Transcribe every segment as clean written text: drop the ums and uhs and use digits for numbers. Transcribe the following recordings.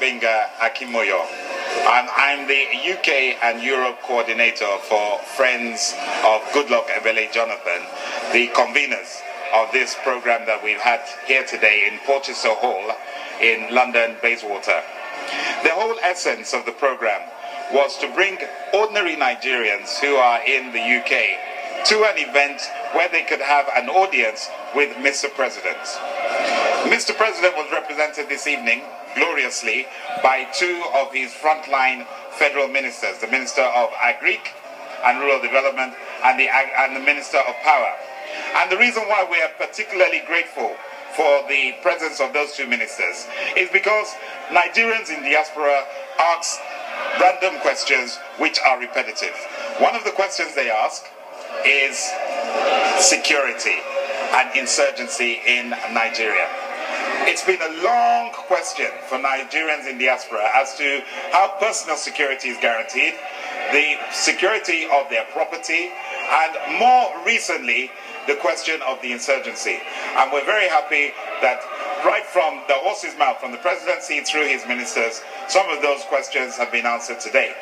Gbenga Akimoyo, and I'm the UK and Europe coordinator for Friends of Goodluck Ebele Jonathan, the conveners of this program that we've had here today in Porchester Hall in London, Bayswater. The whole essence of the program was to bring ordinary Nigerians who are in the UK to an event where they could have an audience with Mr. President. Mr. President was represented this evening gloriously by two of his frontline federal ministers, the Minister of Agric and Rural Development and the Minister of Power. And the reason why we are particularly grateful for the presence of those two ministers is because Nigerians in diaspora ask random questions which are repetitive. One of the questions they ask is security and insurgency in Nigeria. It's been a long question for Nigerians in diaspora as to how personal security is guaranteed, the security of their property, and more recently, the question of the insurgency. And we're very happy that right from the horse's mouth, from the presidency through his ministers, some of those questions have been answered today.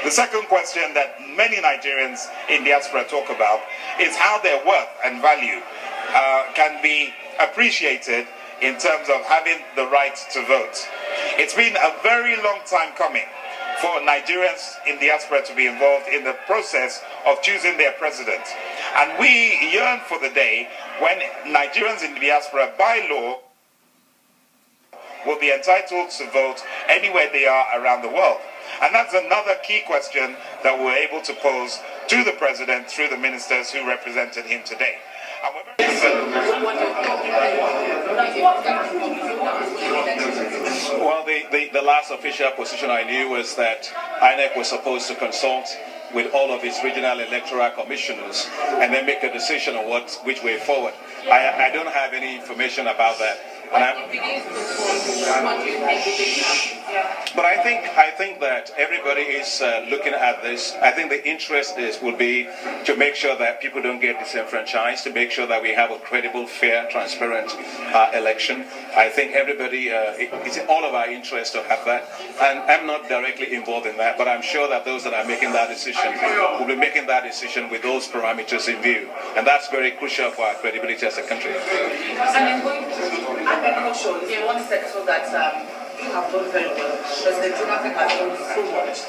The second question that many Nigerians in diaspora talk about is how their worth and value can be appreciated in terms of having the right to vote. It's been a very long time coming for Nigerians in diaspora to be involved in the process of choosing their president. And we yearn for the day when Nigerians in diaspora, by law, will be entitled to vote anywhere they are around the world. And that's another key question that we're able to pose to the president through the ministers who represented him today. And we're Well, the last official position I knew was that INEC was supposed to consult with all of its regional electoral commissioners and then make a decision on which way forward. I don't have any information about that. But I think that everybody is looking at this. I think the interest will be to make sure that people don't get disenfranchised, to make sure that we have a credible, fair, transparent election. I think everybody, it's in all of our interest to have that. And I'm not directly involved in that, but I'm sure that those that are making that decision will be making that decision with those parameters in view. And that's very crucial for our credibility as a country. Agriculture is one sector that you have done very well. President Jonathan has done so much.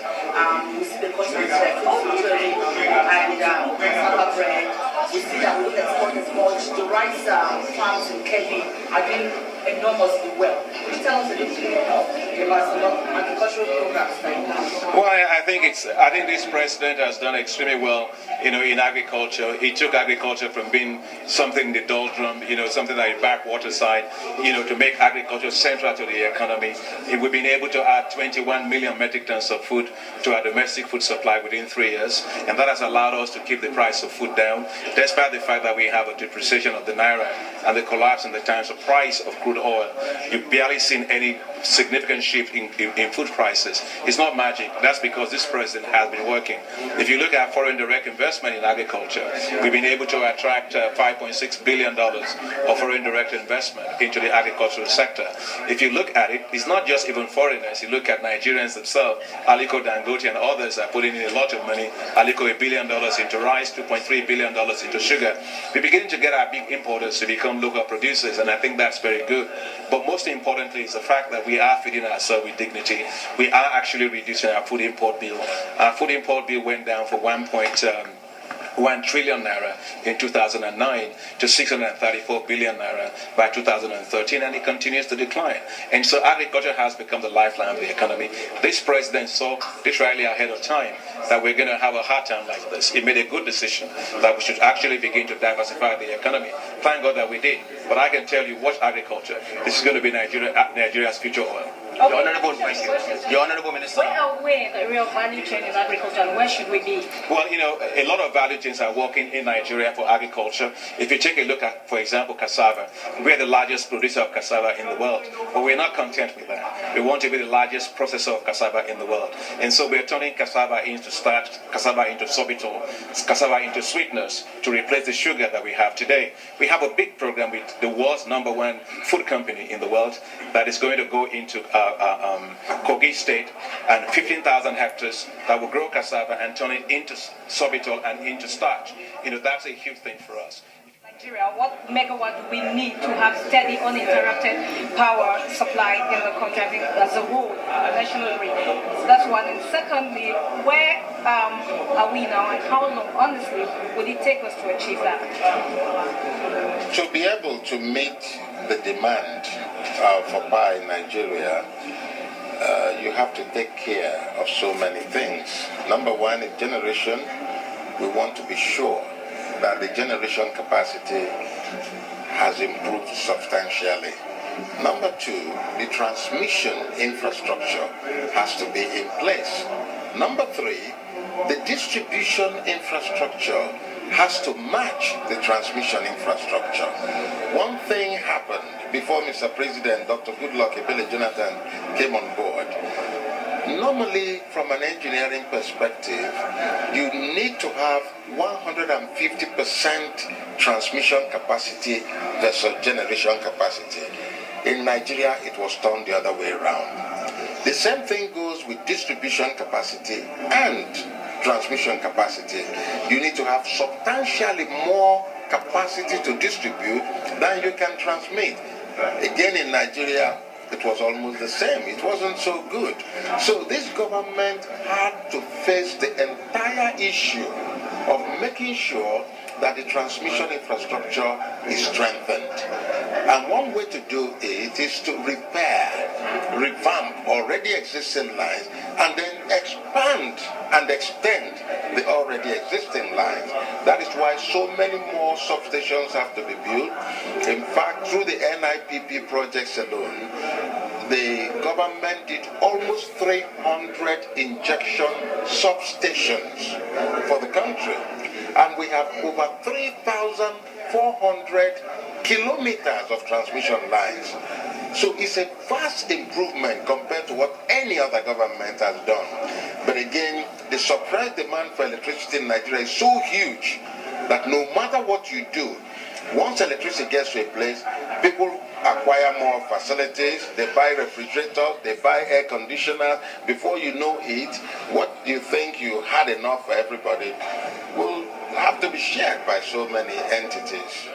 We see the cotton secretary and cassava bread. We see that we export as much. The rice farms in Kenya are doing enormously well. Could you tell us a little bit about the agricultural programs that you have? Well, I think this president has done extremely well, in agriculture. He took agriculture from being something in the doldrum, something like backwater side, to make agriculture central to the economy. We've been able to add 21 million metric tons of food to our domestic food supply within 3 years, and that has allowed us to keep the price of food down, despite the fact that we have a depreciation of the naira and the collapse in the times of price of crude oil. You've barely seen any significant shift in food prices. It's not magic. That's because this president has been working. If you look at foreign direct investment in agriculture, we've been able to attract $5.6 billion of foreign direct investment into the agricultural sector. If you look at it, it's not just even foreigners. You look at Nigerians themselves. Aliko Dangote and others are putting in a lot of money. Aliko $1 billion into rice, $2.3 billion into sugar. We're beginning to get our big importers to become local producers, and I think that's very good. But most importantly is the fact that we are feeding ourselves with dignity. We are actually reducing our food import bill. Our food import bill went down for 1 trillion naira in 2009 to 634 billion naira by 2013, and it continues to decline. And so agriculture has become the lifeline of the economy. This president saw literally ahead of time that we're going to have a hard time like this. He made a good decision that we should actually begin to diversify the economy. Thank God that we did. But I can tell you, watch agriculture. This is going to be Nigeria's future oil. Okay. The Honorable Minister. Where are we the real value chain in agriculture, and where should we be? Well, a lot of value chains are working in Nigeria for agriculture. If you take a look at, for example, cassava, we're the largest producer of cassava in the world. But we're not content with that. We want to be the largest processor of cassava in the world. And so we're turning cassava into starch, cassava into sorbitol, cassava into sweeteners to replace the sugar that we have today. We have a big program with the world's #1 food company in the world that is going to go into Kogi State, and 15,000 hectares that will grow cassava and turn it into sorbitol and into starch. That's a huge thing for us. Nigeria, what megawatt do we need to have steady, uninterrupted power supply in the country, I think, as a whole, national grid? So that's one. And secondly, where are we now, and how long, honestly, would it take us to achieve that? To be able to meet the demand for power in Nigeria, you have to take care of so many things. Number one, in generation, we want to be sure that the generation capacity has improved substantially. Number two, the transmission infrastructure has to be in place. Number three, the distribution infrastructure has to match the transmission infrastructure. One thing happened before Mr. President, Dr. Goodluck Ebele Jonathan, came on board. Normally, from an engineering perspective, you need to have 150% transmission capacity versus generation capacity. In Nigeria, it was turned the other way around. The same thing goes with distribution capacity and transmission capacity. You need to have substantially more capacity to distribute than you can transmit. Again, in Nigeria, it was almost the same. It wasn't so good. So this government had to face the entire issue of making sure that the transmission infrastructure is strengthened. And one way to do it is to repair, revamp already existing lines, and then expand and extend the already existing lines. That is why so many more substations have to be built. In fact, through the NIPP projects alone, the government did almost 300 injection substations for the country. And we have over 3,400 kilometers of transmission lines. So it's a vast improvement compared to what any other government has done. But again, the surprise demand for electricity in Nigeria is so huge that no matter what you do, once electricity gets to a place, people acquire more facilities, they buy refrigerators, they buy air conditioners. Before you know it, what you think you had enough for everybody will have to be shared by so many entities.